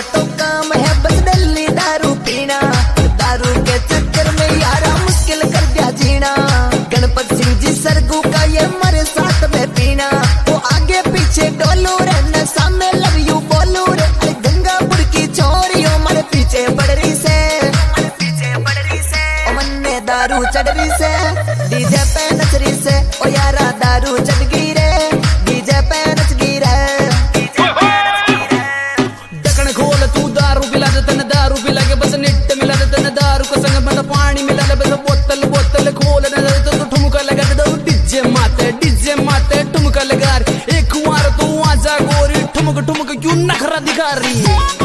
तो काम है बस दिल्ली दारू पीना, दारू के चक्कर में यारा मुश्किल कर दिया जीना। गणपत सिंह जी सरगू का ये हमारे साथ में पीना, वो आगे पीछे डोलू रे नशा में लव यू बोलू रे। अरे गंगापुर की छोरियों हमारे पीछे पड़ रही से, मन्ने दारू चढ़ रही से, डीजे पे नच रही से। ओ यारा दारू चढ़ गई रे, डीजे पे नच गई रे। ढक्कन खोल तू दारू पिला दे तने, दारू पिला के बस निट मिला दे तने, दारू का संग मतलब पानी मिला दे बस। बोतल बोतल खोल दे तो ठुमका लगा दे, डीजे माते ठुमका लगा। एक बार तू आजा गोरी, ठुमक ठुमक क्यों नखरा दिखा रही।